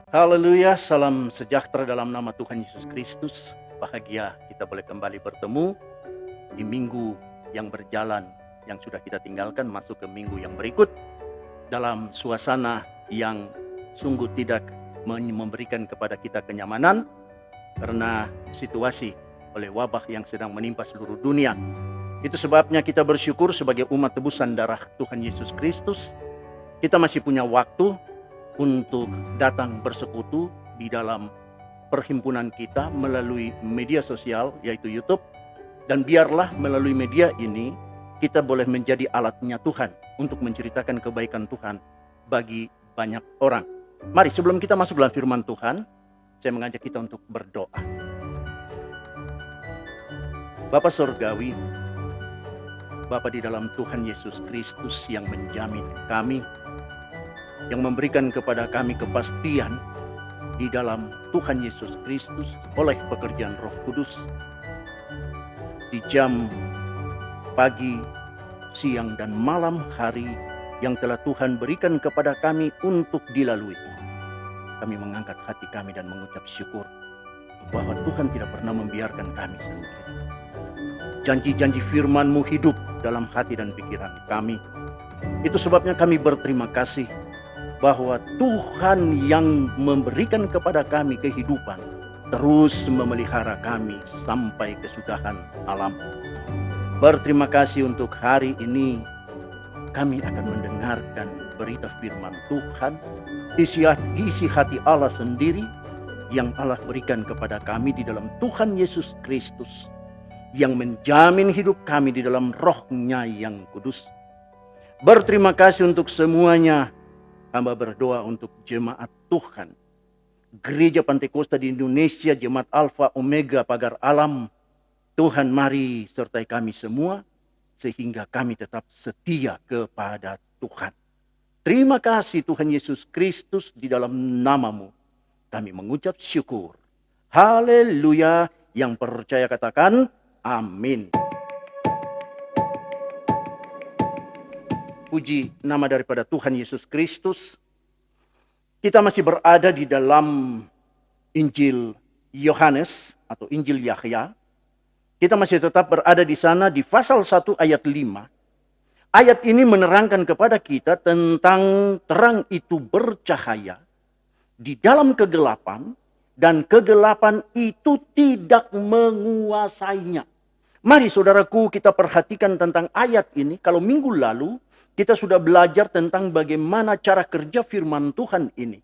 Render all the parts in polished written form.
Haleluya, salam sejahtera dalam nama Tuhan Yesus Kristus. Bahagia kita boleh kembali bertemu di minggu yang berjalan, yang sudah kita tinggalkan masuk ke minggu yang berikut. Dalam suasana yang sungguh tidak memberikan kepada kita kenyamanan, karena situasi oleh wabah yang sedang menimpa seluruh dunia. Itu sebabnya kita bersyukur sebagai umat tebusan darah Tuhan Yesus Kristus. Kita masih punya waktu untuk datang bersekutu di dalam perhimpunan kita melalui media sosial yaitu YouTube. Dan biarlah melalui media ini kita boleh menjadi alatnya Tuhan untuk menceritakan kebaikan Tuhan bagi banyak orang. Mari sebelum kita masuk dalam firman Tuhan, saya mengajak kita untuk berdoa. Bapa Surgawi, Bapa di dalam Tuhan Yesus Kristus yang menjamin kami, yang memberikan kepada kami kepastian di dalam Tuhan Yesus Kristus oleh pekerjaan Roh Kudus di jam pagi, siang, dan malam hari yang telah Tuhan berikan kepada kami untuk dilalui. Kami mengangkat hati kami dan mengucap syukur bahwa Tuhan tidak pernah membiarkan kami sendiri. Janji-janji firman-Mu hidup dalam hati dan pikiran kami. Itu sebabnya kami berterima kasih bahwa Tuhan yang memberikan kepada kami kehidupan terus memelihara kami sampai kesudahan alam. Berterima kasih untuk hari ini kami akan mendengarkan berita firman Tuhan, isi hati Allah sendiri yang Allah berikan kepada kami di dalam Tuhan Yesus Kristus, yang menjamin hidup kami di dalam Roh-Nya yang kudus. Berterima kasih untuk semuanya. Hamba berdoa untuk jemaat Tuhan, Gereja Pantekosta di Indonesia, Jemaat Alfa Omega Pagar Alam. Tuhan mari sertai kami semua, sehingga kami tetap setia kepada Tuhan. Terima kasih Tuhan Yesus Kristus, di dalam nama-Mu kami mengucap syukur. Haleluya. Yang percaya katakan amin. Puji nama daripada Tuhan Yesus Kristus. Kita masih berada di dalam Injil Yohanes atau Injil Yahya. Kita masih tetap berada di sana di pasal 1 ayat 5. Ayat ini menerangkan kepada kita tentang terang itu bercahaya di dalam kegelapan dan kegelapan itu tidak menguasainya. Mari saudaraku kita perhatikan tentang ayat ini. Kalau minggu lalu kita sudah belajar tentang bagaimana cara kerja firman Tuhan ini.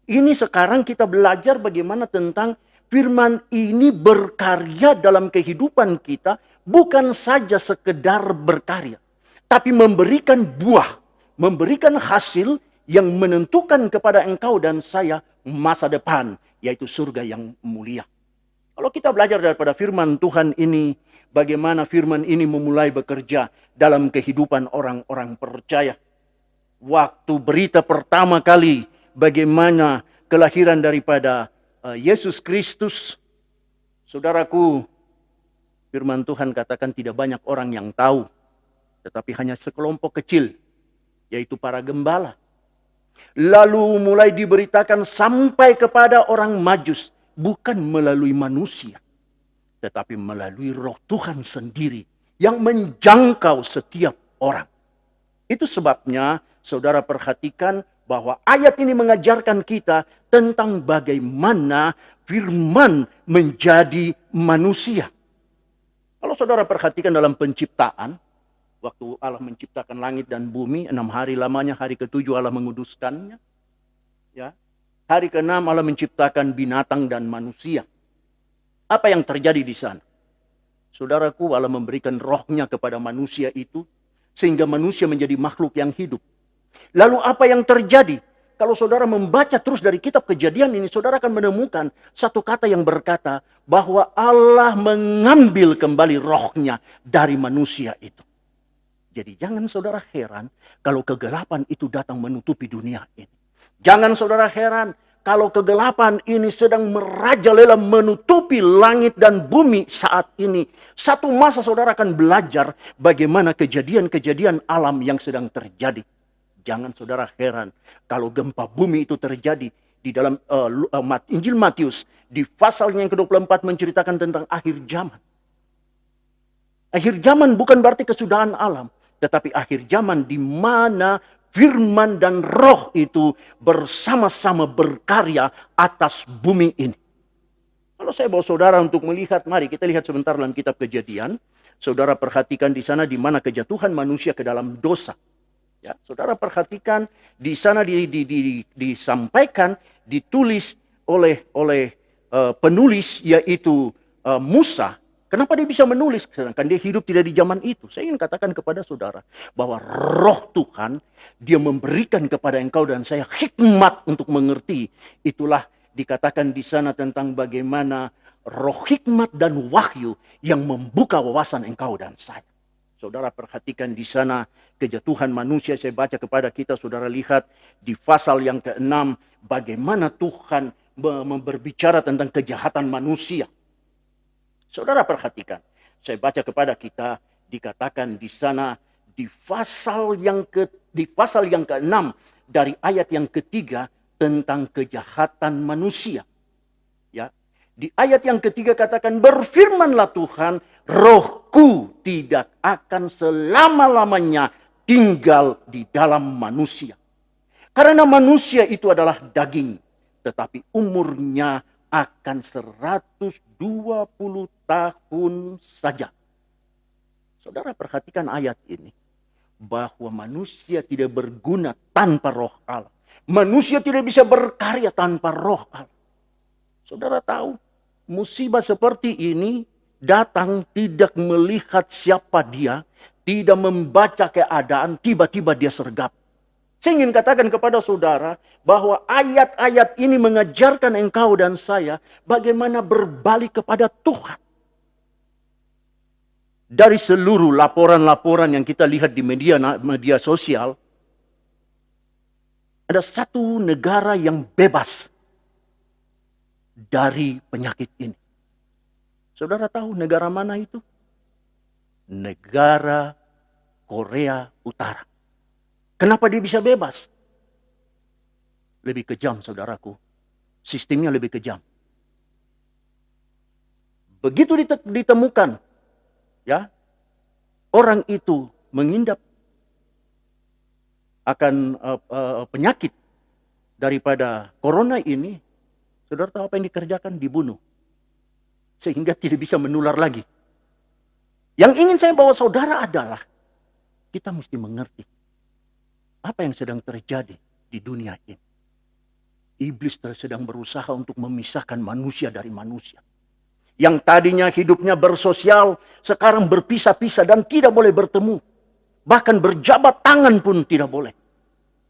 Ini sekarang kita belajar bagaimana tentang firman ini berkarya dalam kehidupan kita. Bukan saja sekedar berkarya, tapi memberikan buah, memberikan hasil yang menentukan kepada engkau dan saya masa depan, yaitu surga yang mulia. Kalau kita belajar daripada firman Tuhan ini, bagaimana firman ini memulai bekerja dalam kehidupan orang-orang percaya. Waktu berita pertama kali bagaimana kelahiran daripada Yesus Kristus, saudaraku, firman Tuhan katakan tidak banyak orang yang tahu, tetapi hanya sekelompok kecil, yaitu para gembala. Lalu mulai diberitakan sampai kepada orang Majus, bukan melalui manusia, tetapi melalui Roh Tuhan sendiri yang menjangkau setiap orang. Itu sebabnya saudara perhatikan bahwa ayat ini mengajarkan kita tentang bagaimana firman menjadi manusia. Kalau saudara perhatikan dalam penciptaan, waktu Allah menciptakan langit dan bumi, 6 hari lamanya, hari ke-7 Allah menguduskannya. Ya. Hari ke-6 Allah menciptakan binatang dan manusia. Apa yang terjadi di sana? Saudaraku, Allah memberikan rohnya kepada manusia itu, sehingga manusia menjadi makhluk yang hidup. Lalu apa yang terjadi? Kalau saudara membaca terus dari kitab Kejadian ini, saudara akan menemukan satu kata yang berkata bahwa Allah mengambil kembali rohnya dari manusia itu. Jadi jangan saudara heran kalau kegelapan itu datang menutupi dunia ini. Jangan saudara heran kalau kegelapan ini sedang merajalela menutupi langit dan bumi saat ini. Satu masa saudara akan belajar bagaimana kejadian-kejadian alam yang sedang terjadi. Jangan saudara heran kalau gempa bumi itu terjadi di dalam Injil Matius, di pasalnya yang ke-24 menceritakan tentang akhir zaman. Akhir zaman bukan berarti kesudahan alam, tetapi akhir zaman di mana firman dan roh itu bersama-sama berkarya atas bumi ini. Kalau saya bawa saudara untuk melihat, mari kita lihat sebentar dalam kitab Kejadian. Saudara perhatikan di sana di mana kejatuhan manusia ke dalam dosa. Ya, saudara perhatikan di sana disampaikan, ditulis oleh penulis yaitu Musa. Kenapa dia bisa menulis sedangkan dia hidup tidak di zaman itu? Saya ingin katakan kepada saudara bahwa roh Tuhan dia memberikan kepada engkau dan saya hikmat untuk mengerti. Itulah dikatakan di sana tentang bagaimana roh hikmat dan wahyu yang membuka wawasan engkau dan saya. Saudara perhatikan di sana kejatuhan manusia, saya baca kepada kita, saudara lihat di pasal yang ke-6 bagaimana Tuhan berbicara tentang kejahatan manusia. Saudara perhatikan, saya baca kepada kita dikatakan di sana di pasal yang ke-6 dari ayat yang ketiga tentang kejahatan manusia. Ya. Di ayat yang ketiga katakan, berfirmanlah Tuhan, rohku tidak akan selama-lamanya tinggal di dalam manusia. Karena manusia itu adalah daging, tetapi umurnya akan 120 tahun saja. Saudara perhatikan ayat ini, bahwa manusia tidak berguna tanpa roh Allah. Manusia tidak bisa berkarya tanpa roh Allah. Saudara tahu, musibah seperti ini datang tidak melihat siapa dia, tidak membaca keadaan, tiba-tiba dia sergap. Saya ingin katakan kepada saudara bahwa ayat-ayat ini mengajarkan engkau dan saya bagaimana berbalik kepada Tuhan. Dari seluruh laporan-laporan yang kita lihat di media sosial, ada satu negara yang bebas dari penyakit ini. Saudara tahu negara mana itu? Negara Korea Utara. Kenapa dia bisa bebas? Lebih kejam, saudaraku. Sistemnya lebih kejam. Begitu ditemukan, ya, orang itu mengidap akan penyakit daripada corona ini, saudara tahu apa yang dikerjakan? Dibunuh. Sehingga tidak bisa menular lagi. Yang ingin saya bawa saudara adalah, kita mesti mengerti apa yang sedang terjadi di dunia ini. Iblis sedang berusaha untuk memisahkan manusia dari manusia. Yang tadinya hidupnya bersosial, sekarang berpisah-pisah dan tidak boleh bertemu. Bahkan berjabat tangan pun tidak boleh.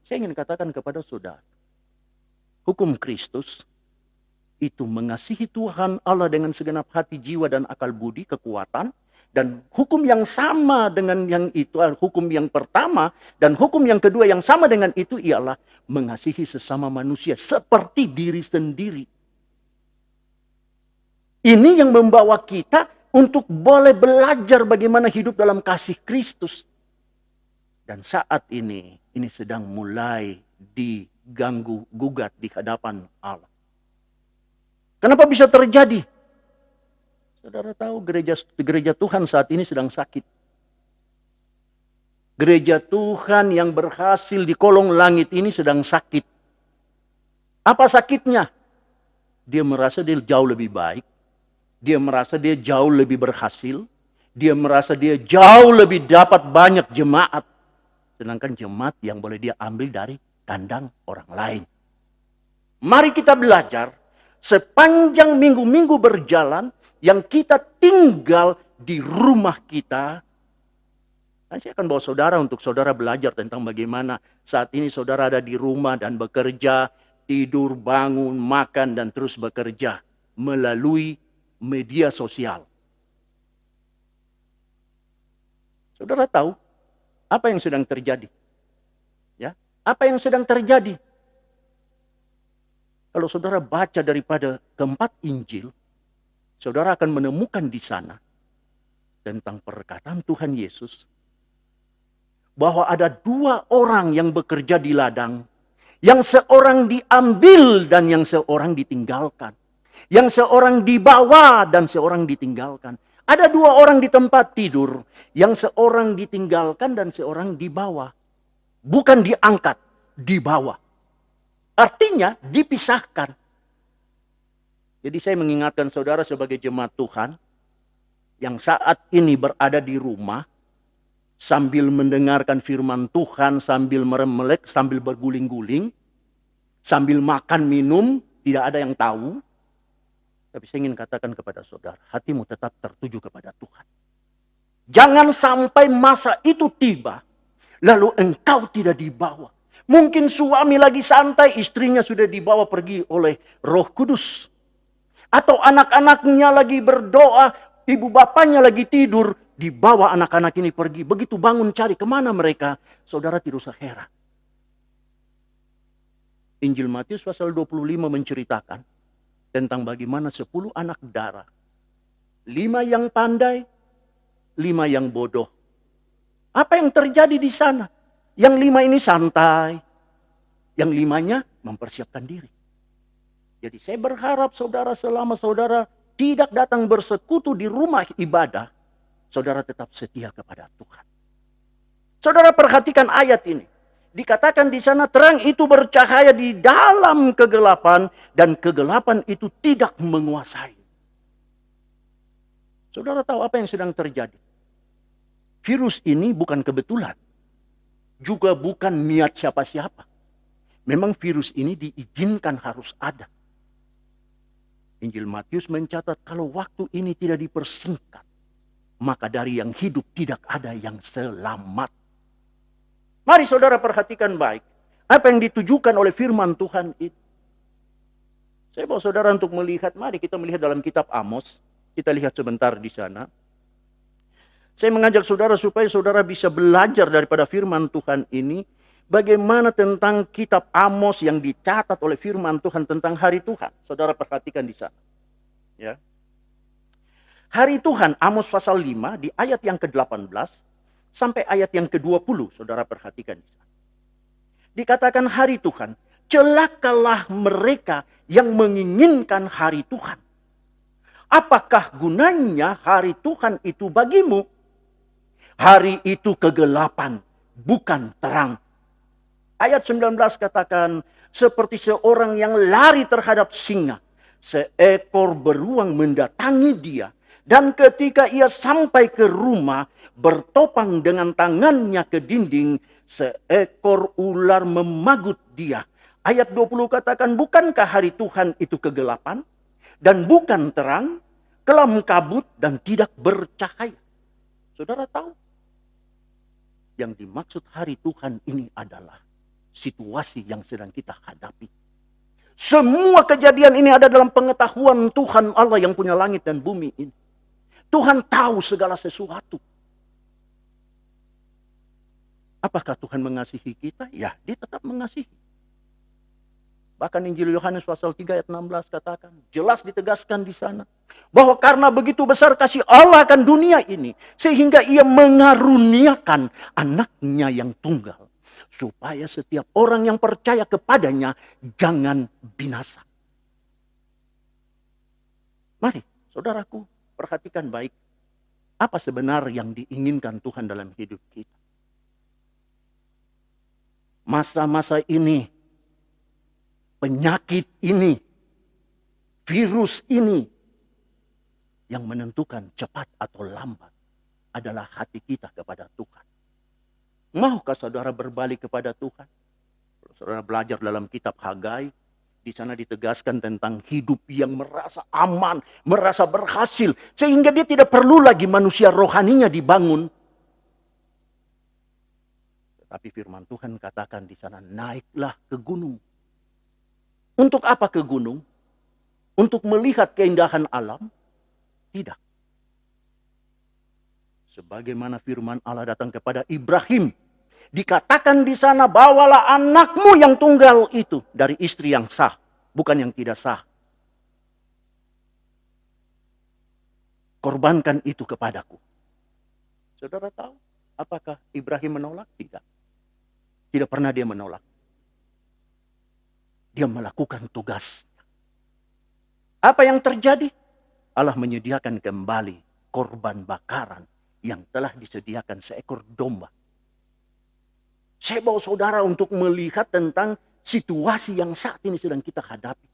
Saya ingin katakan kepada saudara, hukum Kristus itu mengasihi Tuhan Allah dengan segenap hati, jiwa, dan akal budi, kekuatan. Dan hukum yang sama dengan yang itu, hukum yang pertama dan hukum yang kedua yang sama dengan itu ialah mengasihi sesama manusia seperti diri sendiri. Ini yang membawa kita untuk boleh belajar bagaimana hidup dalam kasih Kristus. Dan saat ini sedang mulai diganggu gugat di hadapan Allah. Kenapa bisa terjadi? Saudara tahu gereja Tuhan saat ini sedang sakit. Gereja Tuhan yang berhasil di kolong langit ini sedang sakit. Apa sakitnya? Dia merasa dia jauh lebih baik. Dia merasa dia jauh lebih berhasil. Dia merasa dia jauh lebih dapat banyak jemaat. Sedangkan jemaat yang boleh dia ambil dari kandang orang lain. Mari kita belajar sepanjang minggu-minggu berjalan yang kita tinggal di rumah kita. Dan saya akan bawa saudara untuk saudara belajar tentang bagaimana saat ini saudara ada di rumah dan bekerja, tidur, bangun, makan, dan terus bekerja melalui media sosial. Saudara tahu apa yang sedang terjadi? Ya, apa yang sedang terjadi? Kalau saudara baca daripada keempat Injil, saudara akan menemukan di sana tentang perkataan Tuhan Yesus bahwa ada dua orang yang bekerja di ladang Yang seorang diambil dan yang seorang ditinggalkan. Yang seorang dibawa dan seorang ditinggalkan. Ada dua orang di tempat tidur. Yang seorang ditinggalkan dan seorang dibawa. Bukan diangkat, dibawa. Artinya dipisahkan. Jadi saya mengingatkan saudara sebagai jemaat Tuhan. Yang saat ini berada di rumah. Sambil mendengarkan firman Tuhan, sambil meremelek, sambil berguling-guling. Sambil makan, minum, tidak ada yang tahu. Tapi saya ingin katakan kepada saudara, hatimu tetap tertuju kepada Tuhan. Jangan sampai masa itu tiba, lalu engkau tidak dibawa. Mungkin suami lagi santai, istrinya sudah dibawa pergi oleh Roh Kudus. Atau anak-anaknya lagi berdoa, ibu bapaknya lagi tidur, dibawa anak-anak ini pergi. Begitu bangun cari kemana mereka, saudara tidak usah heran. Injil Matius pasal 25 menceritakan tentang bagaimana 10 anak darah. 5 yang pandai, 5 yang bodoh. Apa yang terjadi di sana? Yang 5 ini santai. Yang 5-nya mempersiapkan diri. Jadi saya berharap saudara selama saudara tidak datang bersekutu di rumah ibadah, saudara tetap setia kepada Tuhan. Saudara perhatikan ayat ini. Dikatakan di sana terang itu bercahaya di dalam kegelapan dan kegelapan itu tidak menguasai. Saudara tahu apa yang sedang terjadi? Virus ini bukan kebetulan. Juga bukan niat siapa-siapa. Memang virus ini diizinkan harus ada. Injil Matius mencatat kalau waktu ini tidak dipersingkat, maka dari yang hidup tidak ada yang selamat. Mari saudara perhatikan baik. Apa yang ditujukan oleh firman Tuhan itu. Saya bawa saudara untuk melihat. Mari kita melihat dalam kitab Amos. Kita lihat sebentar di sana. Saya mengajak saudara supaya saudara bisa belajar daripada firman Tuhan ini. Bagaimana tentang kitab Amos yang dicatat oleh firman Tuhan tentang hari Tuhan. Saudara perhatikan di sana. Ya. Hari Tuhan Amos pasal 5 di ayat yang ke-18. Sampai ayat yang ke-20, saudara perhatikan. Dikatakan hari Tuhan, celakalah mereka yang menginginkan hari Tuhan. Apakah gunanya hari Tuhan itu bagimu? Hari itu kegelapan, bukan terang. Ayat 19 katakan, seperti seorang yang lari terhadap singa. Seekor beruang mendatangi dia. Dan ketika ia sampai ke rumah, bertopang dengan tangannya ke dinding, seekor ular memagut dia. Ayat 20 katakan, bukankah hari Tuhan itu kegelapan? Dan bukan terang, kelam kabut dan tidak bercahaya. Saudara tahu? Yang dimaksud hari Tuhan ini adalah situasi yang sedang kita hadapi. Semua kejadian ini ada dalam pengetahuan Tuhan Allah yang punya langit dan bumi ini. Tuhan tahu segala sesuatu. Apakah Tuhan mengasihi kita? Ya, dia tetap mengasihi. Bahkan Injil Yohanes pasal 3 ayat 16 katakan, jelas ditegaskan di sana, bahwa karena begitu besar kasih Allah akan dunia ini, sehingga ia mengaruniakan anaknya yang tunggal, supaya setiap orang yang percaya kepadanya jangan binasa. Mari, saudaraku, perhatikan baik, apa sebenarnya yang diinginkan Tuhan dalam hidup kita. Masa-masa ini, penyakit ini, virus ini, yang menentukan cepat atau lambat adalah hati kita kepada Tuhan. Maukah saudara berbalik kepada Tuhan? Saudara belajar dalam kitab Hagai, di sana ditegaskan tentang hidup yang merasa aman, merasa berhasil. Sehingga dia tidak perlu lagi manusia rohaninya dibangun. Tetapi firman Tuhan katakan di sana, naiklah ke gunung. Untuk apa ke gunung? Untuk melihat keindahan alam? Tidak. Sebagaimana firman Allah datang kepada Ibrahim. Dikatakan di sana, bawalah anakmu yang tunggal itu dari istri yang sah, bukan yang tidak sah. Korbankan itu kepadaku. Saudara tahu apakah Ibrahim menolak? Tidak. Tidak pernah dia menolak. dia melakukan tugas. Apa yang terjadi? Allah menyediakan kembali korban bakaran yang telah disediakan seekor domba. Saya bawa saudara untuk melihat tentang situasi yang saat ini sedang kita hadapi.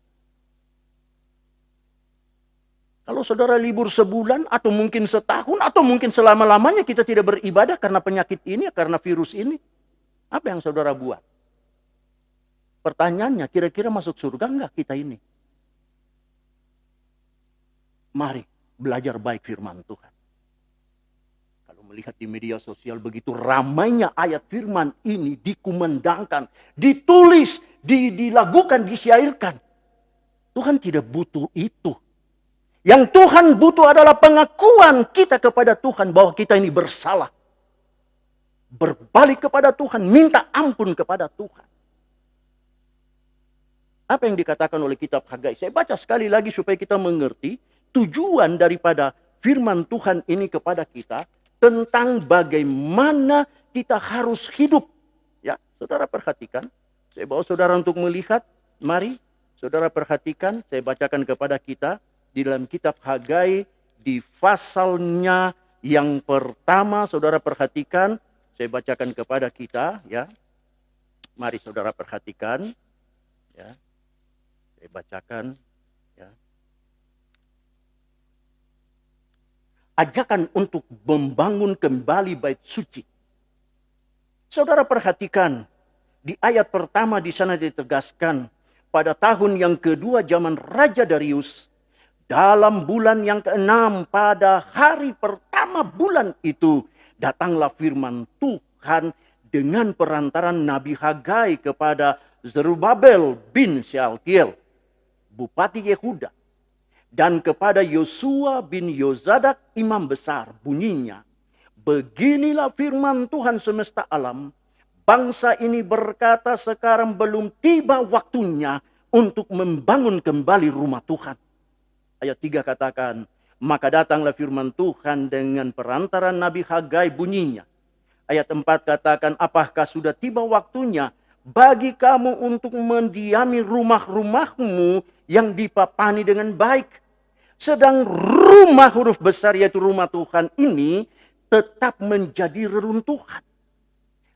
Kalau saudara libur sebulan atau mungkin setahun atau mungkin selama-lamanya kita tidak beribadah karena penyakit ini, karena virus ini. Apa yang saudara buat? Pertanyaannya, kira-kira masuk surga enggak kita ini? Mari belajar baik firman Tuhan. Kalau melihat di media sosial begitu ramainya ayat firman ini dikumandangkan, ditulis, dilakukan, disyairkan. Tuhan tidak butuh itu. Yang Tuhan butuh adalah pengakuan kita kepada Tuhan bahwa kita ini bersalah. Berbalik kepada Tuhan, minta ampun kepada Tuhan. Apa yang dikatakan oleh kitab Hagai? Saya baca sekali lagi supaya kita mengerti tujuan daripada firman Tuhan ini kepada kita tentang bagaimana kita harus hidup. Ya, saudara perhatikan. Saya bawa saudara untuk melihat. Mari, saudara perhatikan. Saya bacakan kepada kita di dalam kitab Hagai di pasalnya yang pertama. Saudara perhatikan. Saya bacakan kepada kita. Ya, mari saudara perhatikan. Ya, saya bacakan. Ya. Ajakan untuk membangun kembali bait suci. Saudara perhatikan, di ayat pertama di sana ditegaskan, pada tahun yang kedua zaman Raja Darius, dalam bulan yang ke-6 pada hari pertama bulan itu, datanglah firman Tuhan dengan perantaran Nabi Hagai kepada Zerubabel bin Shealtiel, Bupati Yehuda, dan kepada Yosua bin Yozadak imam besar, bunyinya, beginilah firman Tuhan semesta alam, bangsa ini berkata sekarang belum tiba waktunya untuk membangun kembali rumah Tuhan. Ayat 3 katakan, maka datanglah firman Tuhan dengan perantaran Nabi Hagai, bunyinya. Ayat 4 katakan, apakah sudah tiba waktunya bagi kamu untuk mendiami rumah-rumahmu yang dipapani dengan baik. Sedang rumah huruf besar yaitu rumah Tuhan ini tetap menjadi reruntuhan.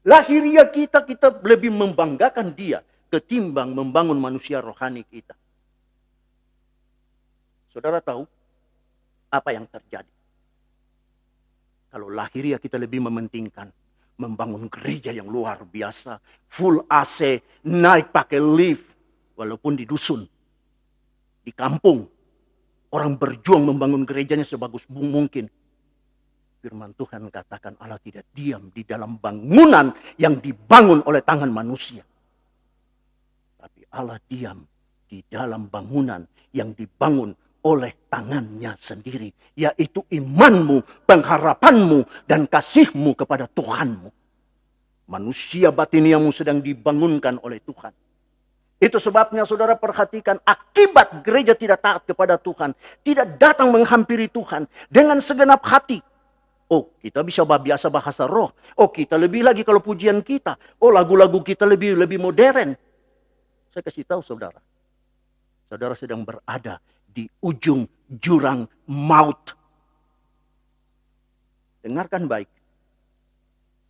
Lahiriah kita lebih membanggakan dia ketimbang membangun manusia rohani kita. Saudara tahu apa yang terjadi? Kalau lahiriah kita lebih mementingkan membangun gereja yang luar biasa, full AC, naik pakai lift, walaupun di dusun, di kampung, orang berjuang membangun gerejanya sebagus mungkin. Firman Tuhan katakan Allah tidak diam di dalam bangunan yang dibangun oleh tangan manusia. Tapi Allah diam di dalam bangunan yang dibangun oleh tangannya sendiri. Yaitu imanmu, pengharapanmu, dan kasihmu kepada Tuhanmu. Manusia batiniamu sedang dibangunkan oleh Tuhan. Itu sebabnya saudara perhatikan akibat gereja tidak taat kepada Tuhan. Tidak datang menghampiri Tuhan dengan segenap hati. Oh, kita bisa biasa bahasa roh. Oh, kita lebih lagi kalau pujian kita. Oh, lagu-lagu kita lebih modern. Saya kasih tahu saudara. Saudara sedang berada di ujung jurang maut. Dengarkan baik.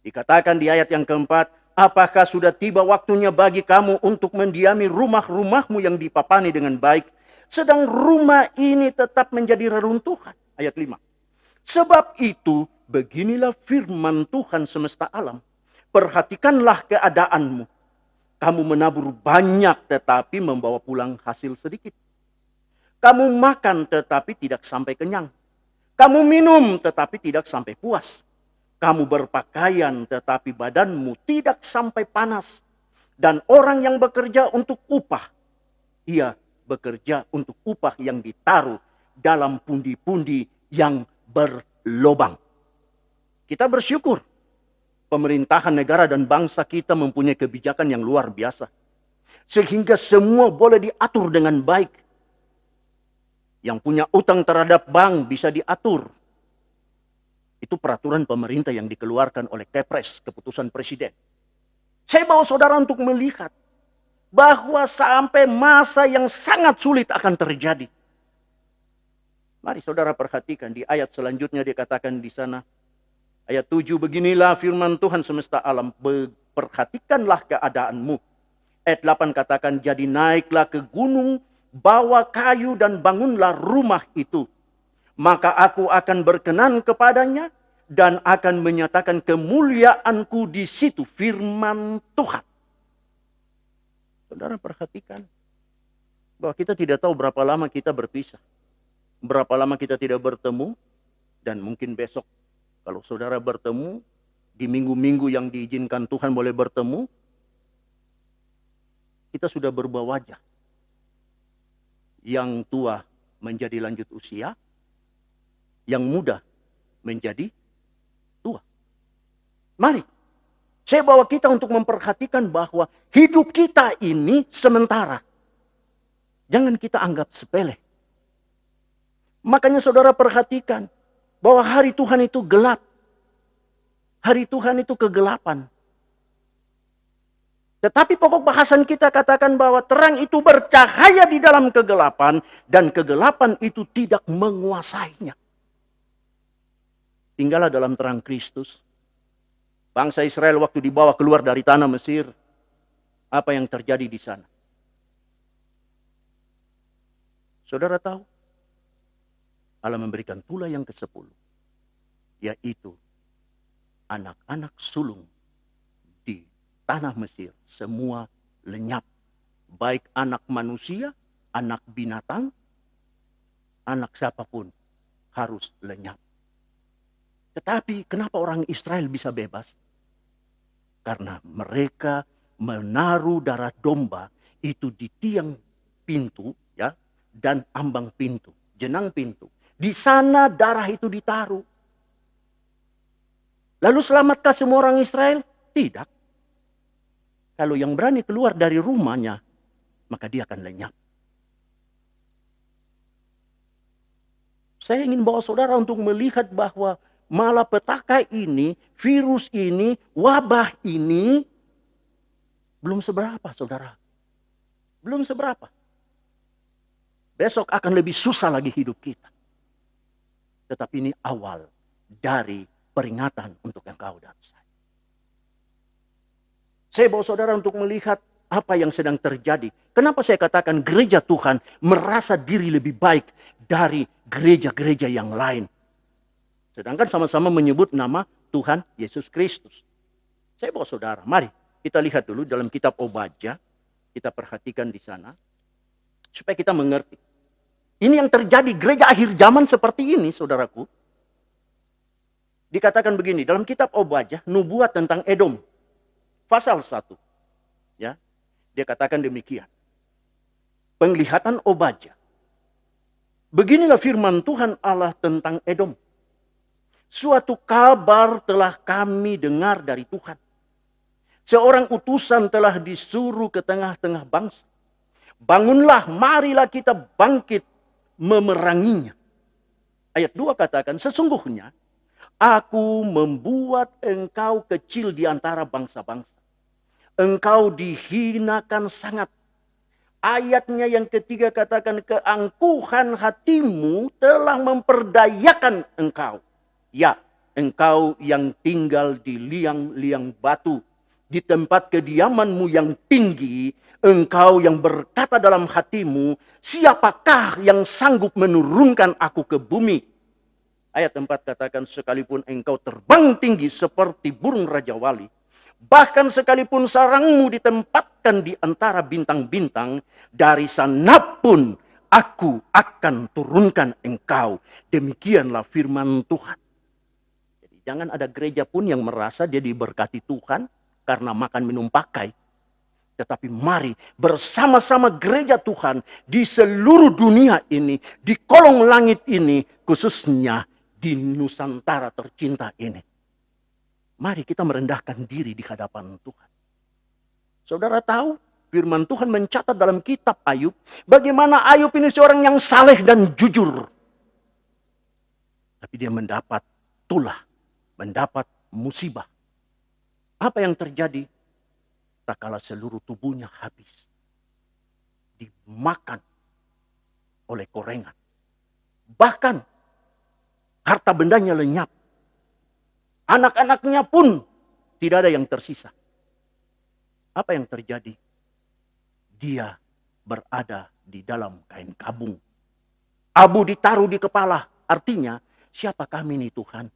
Dikatakan di ayat yang keempat, apakah sudah tiba waktunya bagi kamu untuk mendiami rumah-rumahmu yang dipapani dengan baik, sedang rumah ini tetap menjadi reruntuhan. Ayat 5. Sebab itu, beginilah firman Tuhan semesta alam. Perhatikanlah keadaanmu. Kamu menabur banyak tetapi membawa pulang hasil sedikit. Kamu makan tetapi tidak sampai kenyang. Kamu minum tetapi tidak sampai puas. Kamu berpakaian tetapi badanmu tidak sampai panas. Dan orang yang bekerja untuk upah, ia bekerja untuk upah yang ditaruh dalam pundi-pundi yang berlobang. Kita bersyukur pemerintahan negara dan bangsa kita mempunyai kebijakan yang luar biasa. Sehingga semua boleh diatur dengan baik. Yang punya utang terhadap bank bisa diatur. Itu peraturan pemerintah yang dikeluarkan oleh Kepres, keputusan presiden. Saya bawa saudara untuk melihat bahwa sampai masa yang sangat sulit akan terjadi. Mari saudara perhatikan di ayat selanjutnya dikatakan di sana. Ayat 7, beginilah firman Tuhan semesta alam, perhatikanlah keadaanmu. Ayat 8 katakan, jadi naiklah ke gunung, bawa kayu dan bangunlah rumah itu. Maka aku akan berkenan kepadanya dan akan menyatakan kemuliaanku di situ, firman Tuhan. Saudara perhatikan bahwa kita tidak tahu berapa lama kita berpisah. Berapa lama kita tidak bertemu, dan mungkin besok kalau saudara bertemu, di minggu-minggu yang diizinkan Tuhan boleh bertemu, kita sudah berubah wajah. Yang tua menjadi lanjut usia, yang muda menjadi tua. Mari, saya bawa kita untuk memperhatikan bahwa hidup kita ini sementara. Jangan kita anggap sepele. Makanya saudara perhatikan bahwa hari Tuhan itu gelap. Hari Tuhan itu kegelapan. Tetapi pokok bahasan kita katakan bahwa terang itu bercahaya di dalam kegelapan dan kegelapan itu tidak menguasainya. Tinggallah dalam terang Kristus. Bangsa Israel waktu dibawa keluar dari tanah Mesir, apa yang terjadi di sana? Saudara tahu? Allah memberikan tulah yang ke-10, yaitu anak-anak sulung di tanah Mesir semua lenyap. Baik anak manusia, anak binatang, anak siapapun harus lenyap. Tetapi kenapa orang Israel bisa bebas? Karena mereka menaruh darah domba itu di tiang pintu, ya, dan ambang pintu, jenang pintu. Di sana darah itu ditaruh. Lalu selamatkah semua orang Israel? Tidak. Kalau yang berani keluar dari rumahnya, maka dia akan lenyap. Saya ingin bawa saudara untuk melihat bahwa malapetaka ini, virus ini, wabah ini, belum seberapa saudara. Belum seberapa. Besok akan lebih susah lagi hidup kita. Tetapi ini awal dari peringatan untuk engkau dan saya. Saya bawa saudara untuk melihat apa yang sedang terjadi. Kenapa saya katakan gereja Tuhan merasa diri lebih baik dari gereja-gereja yang lain. Sedangkan sama-sama menyebut nama Tuhan Yesus Kristus. Saya bawa saudara, mari kita lihat dulu dalam kitab Obadja. Kita perhatikan di sana. Supaya kita mengerti. Ini yang terjadi gereja akhir zaman seperti ini, saudaraku. Dikatakan begini, dalam kitab Obadja, nubuat tentang Edom. Pasal 1. Ya, dia katakan demikian. Penglihatan Obadja. Beginilah firman Tuhan Allah tentang Edom. Suatu kabar telah kami dengar dari Tuhan. Seorang utusan telah disuruh ke tengah-tengah bangsa. Bangunlah, marilah kita bangkit memeranginya. Ayat 2 katakan, sesungguhnya aku membuat engkau kecil di antara bangsa-bangsa. Engkau dihinakan sangat. Ayatnya yang ketiga katakan, keangkuhan hatimu telah memperdayakan engkau. Ya, engkau yang tinggal di liang-liang batu. Di tempat kediamanmu yang tinggi, engkau yang berkata dalam hatimu, siapakah yang sanggup menurunkan aku ke bumi? Ayat 4 katakan, sekalipun engkau terbang tinggi seperti burung Raja Wali, bahkan sekalipun sarangmu ditempatkan di antara bintang-bintang, dari sana pun aku akan turunkan engkau. Demikianlah firman Tuhan. Jadi jangan ada gereja pun yang merasa dia diberkati Tuhan karena makan minum pakai. Tetapi mari bersama-sama gereja Tuhan di seluruh dunia ini, di kolong langit ini, khususnya di Nusantara tercinta ini. Mari kita merendahkan diri di hadapan Tuhan. Saudara tahu, firman Tuhan mencatat dalam kitab Ayub, bagaimana Ayub ini seorang yang saleh dan jujur. Tapi dia mendapat tulah, mendapat musibah. Apa yang terjadi? Tak kala seluruh tubuhnya habis. dimakan oleh korengan. Bahkan harta bendanya lenyap. Anak-anaknya pun tidak ada yang tersisa. Apa yang terjadi? Dia berada di dalam kain kabung. Abu ditaruh di kepala. Artinya, siapa kami ini Tuhan?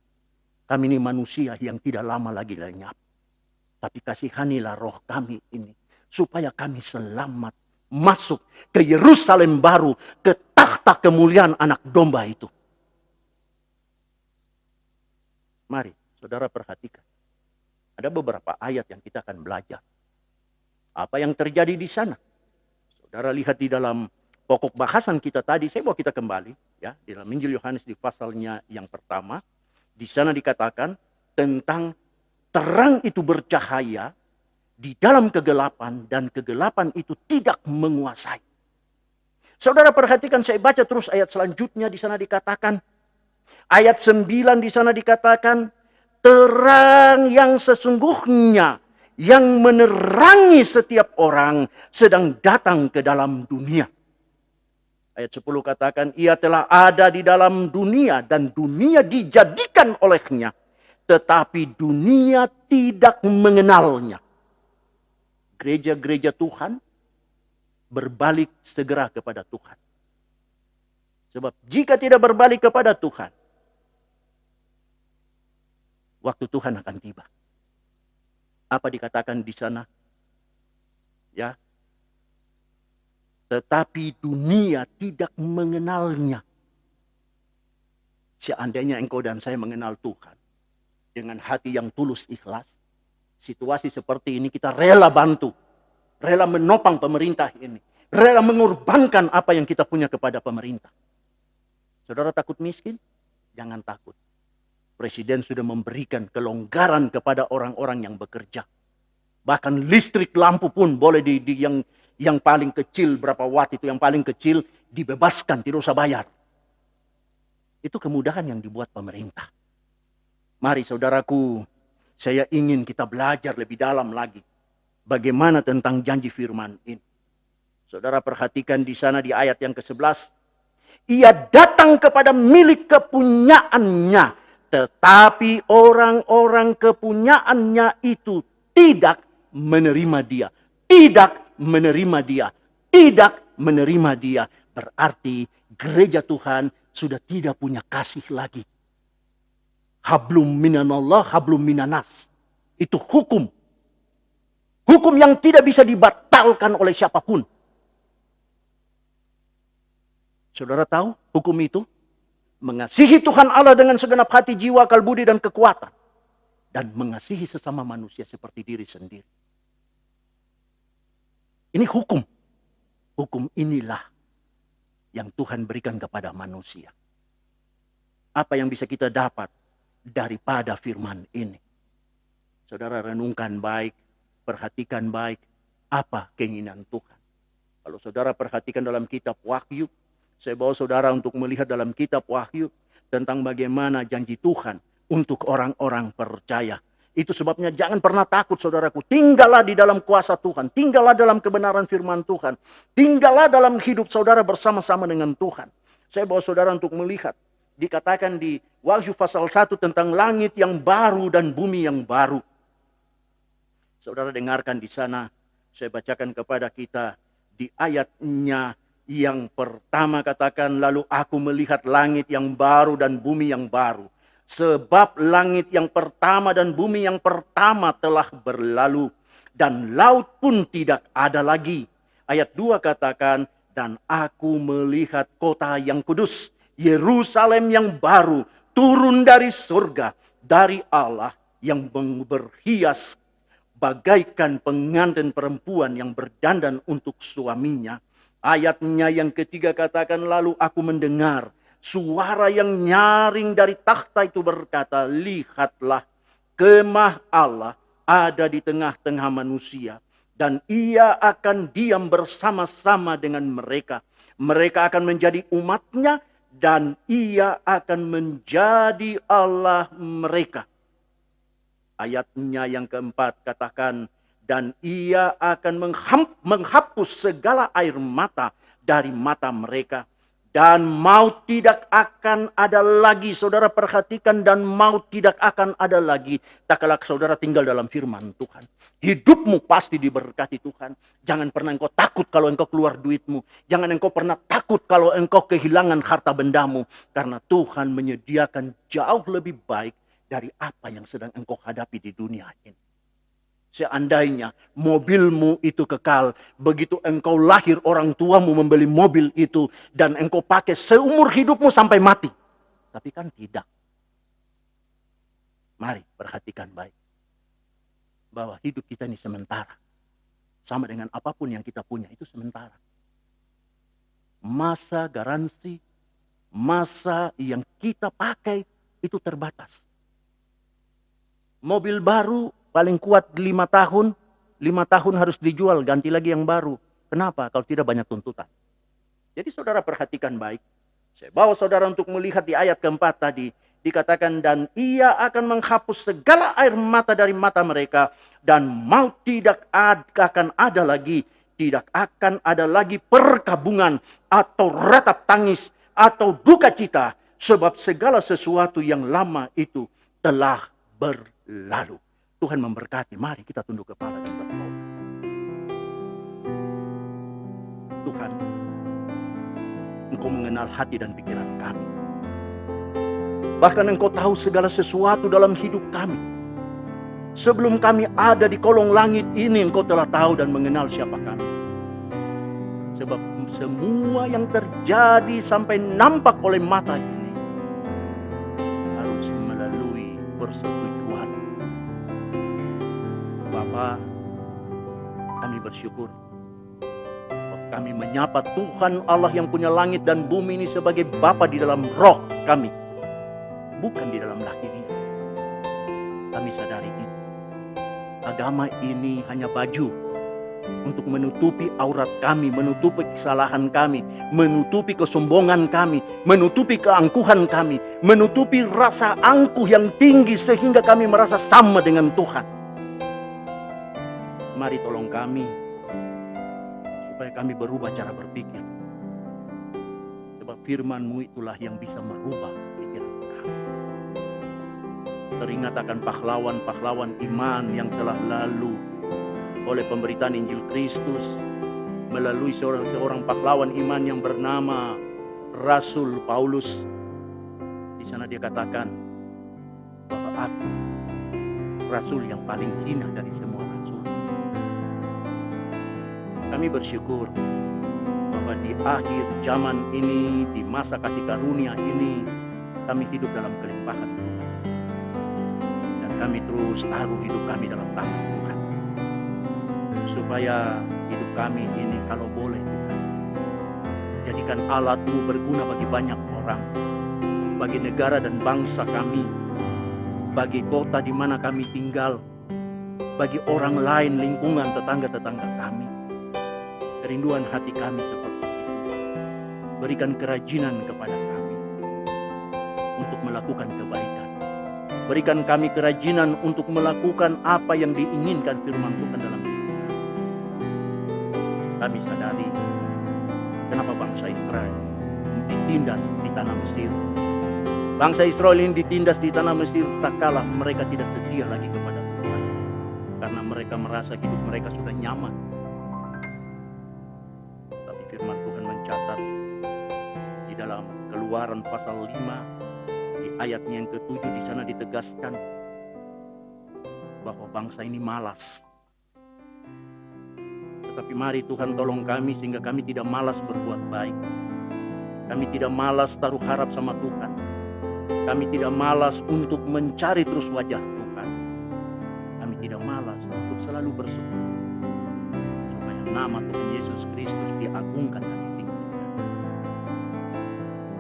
Kami ini manusia yang tidak lama lagi lenyap. Tapi kasihanilah roh kami ini. Supaya kami selamat masuk ke Yerusalem baru. Ke takhta kemuliaan anak domba itu. Mari, saudara perhatikan. Ada beberapa ayat yang kita akan belajar. Apa yang terjadi di sana? Saudara lihat di dalam pokok bahasan kita tadi, saya bawa kita kembali. Ya, di dalam Injil Yohanes di pasalnya yang pertama. Di sana dikatakan tentang terang itu bercahaya di dalam kegelapan dan kegelapan itu tidak menguasai. Saudara perhatikan, saya baca terus ayat selanjutnya. Di sana dikatakan, ayat 9 di sana dikatakan, terang yang sesungguhnya yang menerangi setiap orang sedang datang ke dalam dunia. Ayat 10 katakan, ia telah ada di dalam dunia dan dunia dijadikan olehnya. Tetapi dunia tidak mengenalnya. Gereja-gereja Tuhan berbalik segera kepada Tuhan. Sebab jika tidak berbalik kepada Tuhan, waktu Tuhan akan tiba. Apa dikatakan di sana? Ya. Tetapi dunia tidak mengenalnya. Seandainya engkau dan saya mengenal Tuhan dengan hati yang tulus ikhlas, situasi seperti ini kita rela bantu, rela menopang pemerintah ini, rela mengorbankan apa yang kita punya kepada pemerintah. Saudara takut miskin? Jangan takut. Presiden sudah memberikan kelonggaran kepada orang-orang yang bekerja. Bahkan listrik lampu pun boleh yang paling kecil, berapa watt itu yang paling kecil, dibebaskan, tidak usah bayar. Itu kemudahan yang dibuat pemerintah. Mari saudaraku, saya ingin kita belajar lebih dalam lagi. Bagaimana tentang janji firman ini. Saudara perhatikan di sana di ayat yang ke-11. Ia datang kepada milik kepunyaannya. Tetapi orang-orang kepunyaannya itu tidak menerima dia. Tidak menerima dia. Tidak menerima dia. Berarti gereja Tuhan sudah tidak punya kasih lagi. Hablum minanallah, hablum minanas. Itu hukum. Hukum yang tidak bisa dibatalkan oleh siapapun. Saudara tahu hukum itu? Mengasihi Tuhan Allah dengan segenap hati, jiwa, akal budi, dan kekuatan. Dan mengasihi sesama manusia seperti diri sendiri. Ini hukum. Hukum inilah yang Tuhan berikan kepada manusia. Apa yang bisa kita dapat daripada firman ini? Saudara renungkan baik, perhatikan baik apa keinginan Tuhan. Kalau saudara perhatikan dalam kitab Wahyu, saya bawa saudara untuk melihat dalam kitab Wahyu tentang bagaimana janji Tuhan untuk orang-orang percaya. Itu sebabnya jangan pernah takut saudaraku. Tinggallah di dalam kuasa Tuhan. Tinggallah dalam kebenaran firman Tuhan. Tinggallah dalam hidup saudara bersama-sama dengan Tuhan. Saya bawa saudara untuk melihat. Dikatakan di Wahyu pasal 1 tentang langit yang baru dan bumi yang baru. Saudara dengarkan di sana. Saya bacakan kepada kita di ayatnya yang pertama katakan, lalu aku melihat langit yang baru dan bumi yang baru. Sebab langit yang pertama dan bumi yang pertama telah berlalu. Dan laut pun tidak ada lagi. Ayat 2 katakan, dan aku melihat kota yang kudus, Yerusalem yang baru, turun dari surga, dari Allah yang berhias bagaikan pengantin perempuan yang berdandan untuk suaminya. Ayatnya yang ketiga katakan, lalu aku mendengar suara yang nyaring dari takhta itu berkata, lihatlah kemah Allah ada di tengah-tengah manusia. Dan ia akan diam bersama-sama dengan mereka. Mereka akan menjadi umatnya dan ia akan menjadi Allah mereka. Ayatnya yang keempat katakan, dan ia akan menghapus segala air mata dari mata mereka. Dan maut tidak akan ada lagi. Saudara perhatikan, dan maut tidak akan ada lagi. Tak kalah saudara tinggal dalam firman Tuhan. Hidupmu pasti diberkati Tuhan. Jangan pernah engkau takut kalau engkau keluar duitmu. Jangan engkau pernah takut kalau engkau kehilangan harta bendamu. Karena Tuhan menyediakan jauh lebih baik dari apa yang sedang engkau hadapi di dunia ini. Seandainya mobilmu itu kekal, begitu engkau lahir orang tuamu membeli mobil itu dan engkau pakai seumur hidupmu sampai mati. Tapi kan tidak. Mari perhatikan baik. Bahwa hidup kita ini sementara. Sama dengan apapun yang kita punya itu sementara. Masa garansi, masa yang kita pakai itu terbatas. Mobil baru paling kuat 5 tahun. 5 tahun harus dijual, ganti lagi yang baru. Kenapa? Kalau tidak banyak tuntutan. Jadi saudara perhatikan baik. Saya bawa saudara untuk melihat di ayat keempat tadi. Dikatakan, dan ia akan menghapus segala air mata dari mata mereka. Dan maut tidak akan ada lagi. Tidak akan ada lagi perkabungan atau ratap tangis atau duka cita. Sebab segala sesuatu yang lama itu telah berlalu. Tuhan memberkati. Mari kita tunduk kepala dan berdoa. Tuhan, Engkau mengenal hati dan pikiran kami. Bahkan Engkau tahu segala sesuatu dalam hidup kami. Sebelum kami ada di kolong langit ini, Engkau telah tahu dan mengenal siapa kami. Sebab semua yang terjadi sampai nampak oleh mata ini harus melalui persetujuan. Bapa, kami bersyukur bahwa kami menyapa Tuhan Allah yang punya langit dan bumi ini sebagai Bapa di dalam roh kami, bukan di dalam lahiriah. Kami sadari itu. Agama ini hanya baju untuk menutupi aurat kami, menutupi kesalahan kami, menutupi kesombongan kami, menutupi keangkuhan kami, menutupi rasa angkuh yang tinggi sehingga kami merasa sama dengan Tuhan. Mari tolong kami supaya kami berubah cara berpikir. Sebab firman-Mu itulah yang bisa merubah pikiran kami. Teringat akan pahlawan-pahlawan iman yang telah lalu oleh pemberitaan Injil Kristus melalui seorang pahlawan iman yang bernama Rasul Paulus. Di sana dia katakan bahwa aku rasul yang paling hina dari semua rasul. Kami bersyukur bahwa di akhir zaman ini, di masa kasih karunia ini, kami hidup dalam kelimpahan Tuhan. Dan kami terus taruh hidup kami dalam tangan Tuhan. Supaya hidup kami ini kalau boleh Tuhan, jadikan alat-Mu berguna bagi banyak orang, bagi negara dan bangsa kami, bagi kota di mana kami tinggal, bagi orang lain, lingkungan, tetangga-tetangga kami. Kerinduan hati kami seperti itu. Berikan kerajinan kepada kami untuk melakukan kebaikan. Berikan kami kerajinan untuk melakukan apa yang diinginkan firman Tuhan dalam hidup kami. Kami sadari kenapa bangsa Israel ditindas di tanah Mesir. Bangsa Israel ini ditindas di tanah Mesir tak kalah mereka tidak setia lagi kepada Tuhan. Karena mereka merasa hidup mereka sudah nyaman. Firman Tuhan mencatat di dalam Keluaran pasal 5 di ayatnya yang ke-7, di sana ditegaskan bahwa bangsa ini malas. Tetapi mari Tuhan tolong kami sehingga kami tidak malas berbuat baik. Kami tidak malas taruh harap sama Tuhan. Kami tidak malas untuk mencari terus wajah Tuhan. Kami tidak malas untuk selalu bersyukur. Nama Tuhan Yesus Kristus diagungkan dan ditinggikan.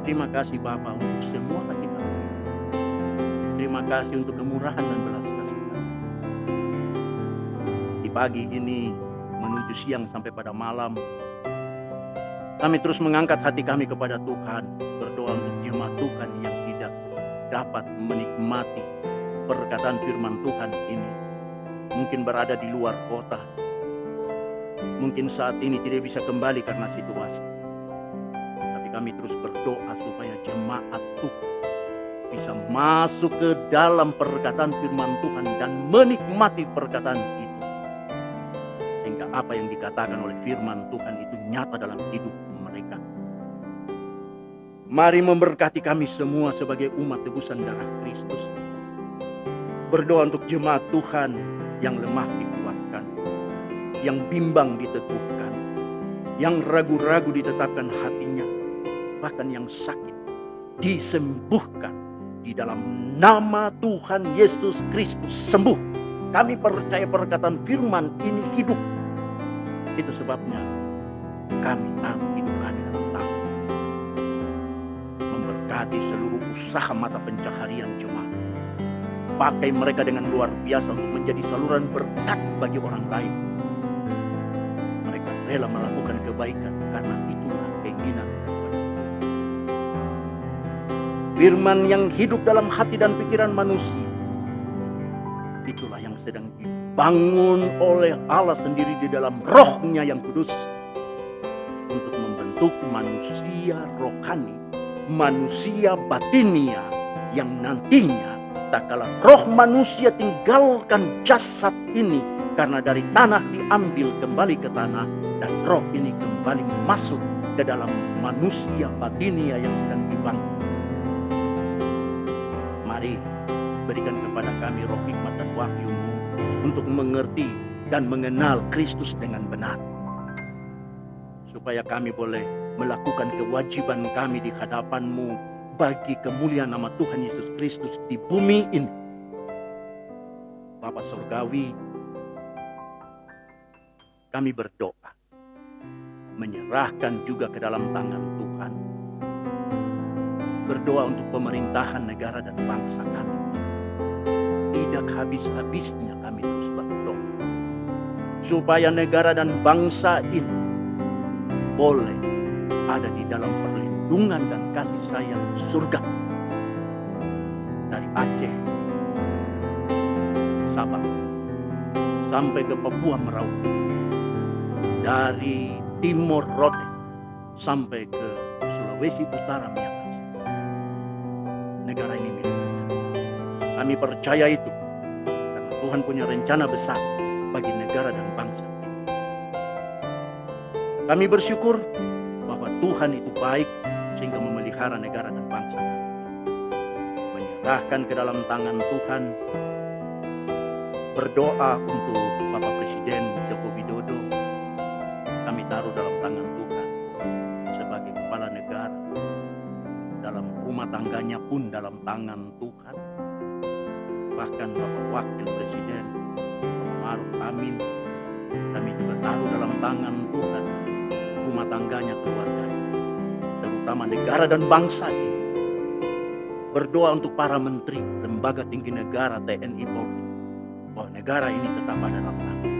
Terima kasih Bapa untuk semua kasih karunia. Terima kasih untuk kemurahan dan belas kasihan. Di pagi ini menuju siang sampai pada malam, kami terus mengangkat hati kami kepada Tuhan, berdoa untuk jemaat Tuhan yang tidak dapat menikmati perkataan firman Tuhan ini. mungkin berada di luar kota, mungkin saat ini tidak bisa kembali karena situasi. Tapi kami terus berdoa supaya jemaat Tuhan bisa masuk ke dalam perkataan firman Tuhan dan menikmati perkataan itu. Sehingga apa yang dikatakan oleh firman Tuhan itu nyata dalam hidup mereka. Mari memberkati kami semua sebagai umat tebusan darah Kristus. Berdoa untuk jemaat Tuhan yang lemah dikuatkan, yang bimbang diteguhkan, yang ragu-ragu ditetapkan hatinya, bahkan yang sakit disembuhkan. Di dalam nama Tuhan Yesus Kristus sembuh. Kami percaya perkataan firman ini hidup. Itu sebabnya kami taruh hidup kami dalam tangan. Memberkati seluruh usaha mata pencaharian jemaat. Pakai mereka dengan luar biasa untuk menjadi saluran berkat bagi orang lain. Mereka rela melakukan kebaikan karena itulah keinginan daripada firman yang hidup dalam hati dan pikiran manusia. Itulah yang sedang dibangun oleh Allah sendiri di dalam rohnya yang kudus. Untuk membentuk manusia rohani, manusia batinia yang nantinya tak kala roh manusia tinggalkan jasad ini. Karena dari tanah diambil kembali ke tanah. Dan roh ini kembali masuk ke dalam manusia batinia yang sedang dibangun. Mari berikan kepada kami roh hikmat dan wahyu-Mu untuk mengerti dan mengenal Kristus dengan benar. Supaya kami boleh melakukan kewajiban kami di hadapan-Mu bagi kemuliaan nama Tuhan Yesus Kristus di bumi ini. Bapa Surgawi, kami berdoa, menyerahkan juga ke dalam tangan Tuhan. Berdoa untuk pemerintahan negara dan bangsa kami. Tidak habis-habisnya kami terus berdoa. Supaya negara dan bangsa ini boleh ada di dalam perlindungan dan kasih sayang surga. Dari Aceh, Sabang, sampai ke Papua Merauke. Dari Timur Rote sampai ke Sulawesi Utara Miangas. Negara ini milik Tuhan. Kami percaya itu karena Tuhan punya rencana besar bagi negara dan bangsa ini. Kami bersyukur bahwa Tuhan itu baik sehingga memelihara negara dan bangsa kami. Menyerahkan ke dalam tangan Tuhan. Berdoa untuk Bapak Presiden Joko Widodo. Kami taruh dalam tangan Tuhan sebagai kepala negara. Dalam rumah tangganya pun dalam tangan Tuhan. Bahkan Bapak Wakil Presiden Bapak Maruf Amin, kami juga taruh dalam tangan Tuhan. Rumah tangganya, keluarganya, terutama negara dan bangsa ini. Berdoa untuk para menteri, lembaga tinggi negara, TNI, Polri, bahwa negara ini tetap ada dalam tangan.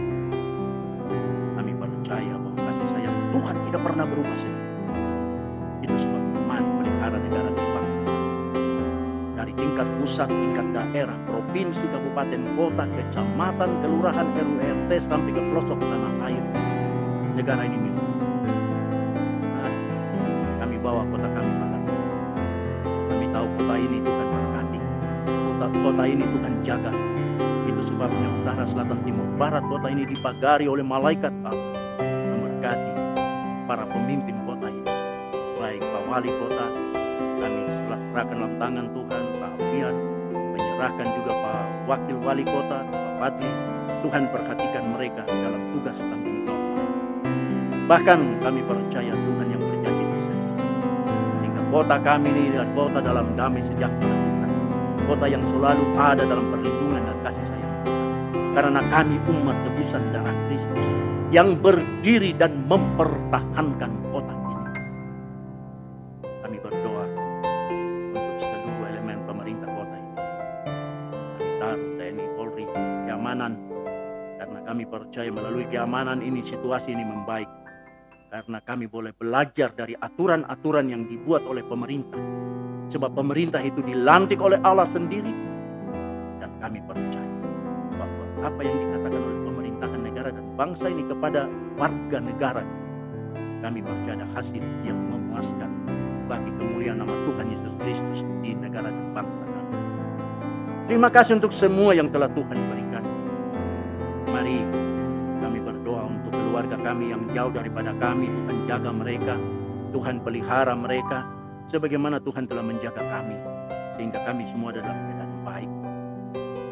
Kami percaya bahwa kasih sayang Tuhan tidak pernah berubah sendiri. Itu sebab mari pelihara negara dan bangsa. Dari tingkat pusat, tingkat daerah, provinsi, kabupaten, kota, kecamatan, kelurahan, RW, RT, sampai ke pelosok tanah air. Negara ini milik Tuhan. Mari kami bawa kota kami pada Tuhan. Kami tahu kota ini Tuhan berkati. Kota ini Tuhan jaga. Itu sebabnya utara, selatan, timur, barat, kota ini dipagari oleh malaikat Allah. Memberkati para pemimpin kota ini. Baik Pak Wali Kota, kami serahkan dalam tangan Tuhan. Pak Alfian, menyerahkan juga Pak Wakil Wali Kota, Pak Fadli. Tuhan perhatikan mereka dalam tugas tanggung jawab mereka. Bahkan kami percaya Tuhan yang berjanji bersedia. Sehingga kota kami ini adalah kota dalam damai sejahtera Tuhan. Kota yang selalu ada dalam perlindungan dan kasih sayang Tuhan. Karena kami umat tebusan darah Kristus yang berdiri dan mempertahankan kota ini. Kami berdoa untuk seluruh elemen pemerintah kota ini. Kami taruh TNI, Polri, keamanan. Karena kami percaya melalui keamanan ini situasi ini membaik. Karena kami boleh belajar dari aturan-aturan yang dibuat oleh pemerintah. Sebab pemerintah itu dilantik oleh Allah sendiri. Dan kami percaya bahwa apa yang dikatakan oleh pemerintahan negara dan bangsa ini kepada warga negara. Kami percaya ada hasil yang memuaskan bagi kemuliaan nama Tuhan Yesus Kristus di negara dan bangsa kami. Terima kasih untuk semua yang telah Tuhan berikan. Mari kami berdoa untuk keluarga kami yang jauh daripada kami. Tuhan jaga mereka, Tuhan pelihara mereka, sebagaimana Tuhan telah menjaga kami, sehingga kami semua dalam keadaan baik.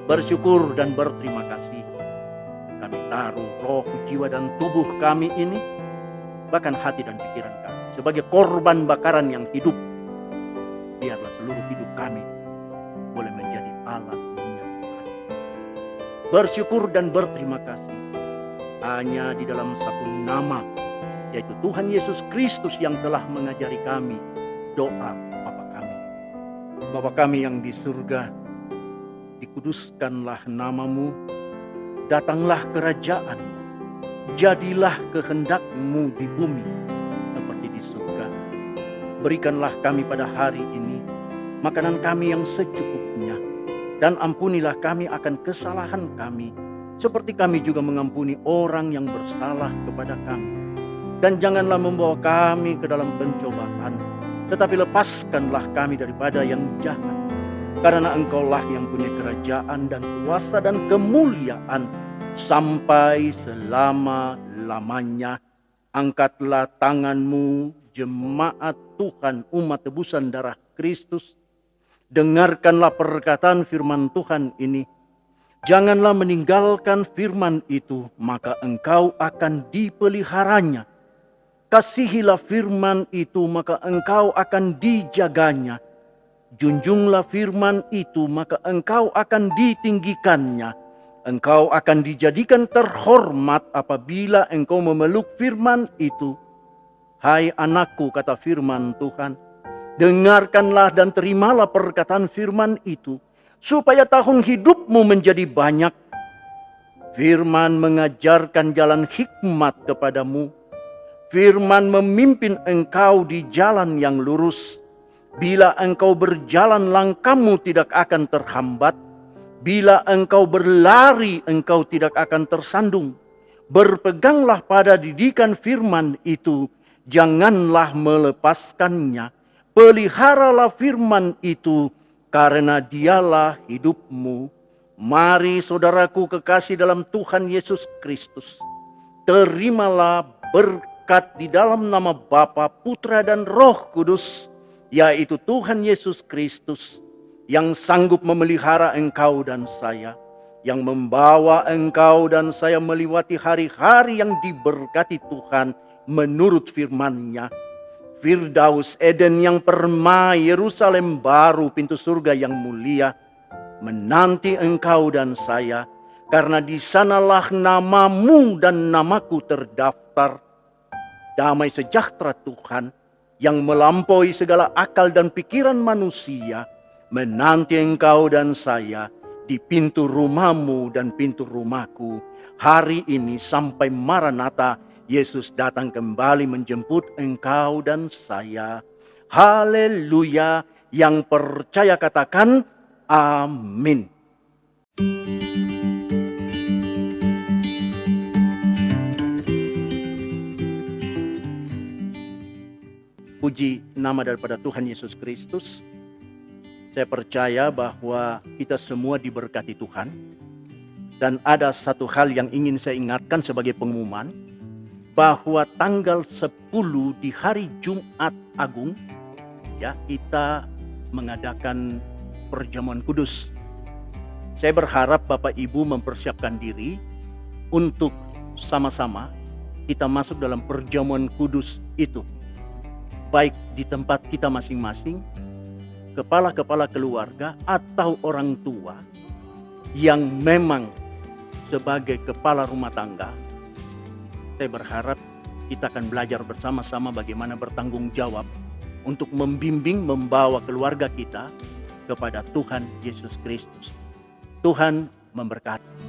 Bersyukur dan berterima kasih. Kami taruh roh, jiwa, dan tubuh kami ini, bahkan hati dan pikiran kami, sebagai korban bakaran yang hidup. Biarlah seluruh hidup kami boleh menjadi alat minyak Tuhan. Bersyukur dan berterima kasih hanya di dalam satu nama, yaitu Tuhan Yesus Kristus yang telah mengajari kami doa Bapa kami. Bapa kami yang di surga, dikuduskanlah namamu, datanglah kerajaan-mu, jadilah kehendak-mu di bumi seperti di surga. Berikanlah kami pada hari ini makanan kami yang secukupnya, dan ampunilah kami akan kesalahan kami, seperti kami juga mengampuni orang yang bersalah kepada kami. Dan janganlah membawa kami ke dalam pencobaan, tetapi lepaskanlah kami daripada yang jahat. Karena Engkaulah yang punya kerajaan dan kuasa dan kemuliaan sampai selama-lamanya. Angkatlah tanganmu, jemaat Tuhan, umat tebusan darah Kristus. Dengarkanlah perkataan firman Tuhan ini. Janganlah meninggalkan firman itu, maka engkau akan dipeliharanya. Kasihilah firman itu, maka engkau akan dijaganya. Junjunglah firman itu, maka engkau akan ditinggikannya. Engkau akan dijadikan terhormat apabila engkau memeluk firman itu. Hai anakku, kata firman Tuhan, dengarkanlah dan terimalah perkataan firman itu, supaya tahun hidupmu menjadi banyak. Firman mengajarkan jalan hikmat kepadamu. Firman memimpin engkau di jalan yang lurus. Bila engkau berjalan, langkahmu tidak akan terhambat. Bila engkau berlari, engkau tidak akan tersandung. Berpeganglah pada didikan firman itu, janganlah melepaskannya. Peliharalah firman itu, karena dialah hidupmu. Mari saudaraku kekasih dalam Tuhan Yesus Kristus, terimalah berkat di dalam nama Bapa, Putra, dan Roh Kudus, yaitu Tuhan Yesus Kristus, yang sanggup memelihara engkau dan saya, yang membawa engkau dan saya melewati hari-hari yang diberkati Tuhan menurut firman-Nya. Firdaus Eden yang permai, Yerusalem baru, pintu surga yang mulia, menanti engkau dan saya, karena di sanalah namamu dan namaku terdaftar. Damai sejahtera Tuhan yang melampaui segala akal dan pikiran manusia menanti engkau dan saya di pintu rumahmu dan pintu rumahku hari ini sampai Maranatha, Yesus datang kembali menjemput engkau dan saya. Haleluya. Yang percaya katakan amin. Puji nama daripada Tuhan Yesus Kristus. Saya percaya bahwa kita semua diberkati Tuhan. Dan ada satu hal yang ingin saya ingatkan sebagai pengumuman, bahwa tanggal 10 di hari Jumat Agung, ya, kita mengadakan perjamuan kudus. Saya berharap Bapak Ibu mempersiapkan diri untuk sama-sama kita masuk dalam perjamuan kudus itu. Baik di tempat kita masing-masing, kepala-kepala keluarga atau orang tua yang memang sebagai kepala rumah tangga. Saya berharap kita akan belajar bersama-sama bagaimana bertanggung jawab untuk membimbing, membawa keluarga kita kepada Tuhan Yesus Kristus. Tuhan memberkati.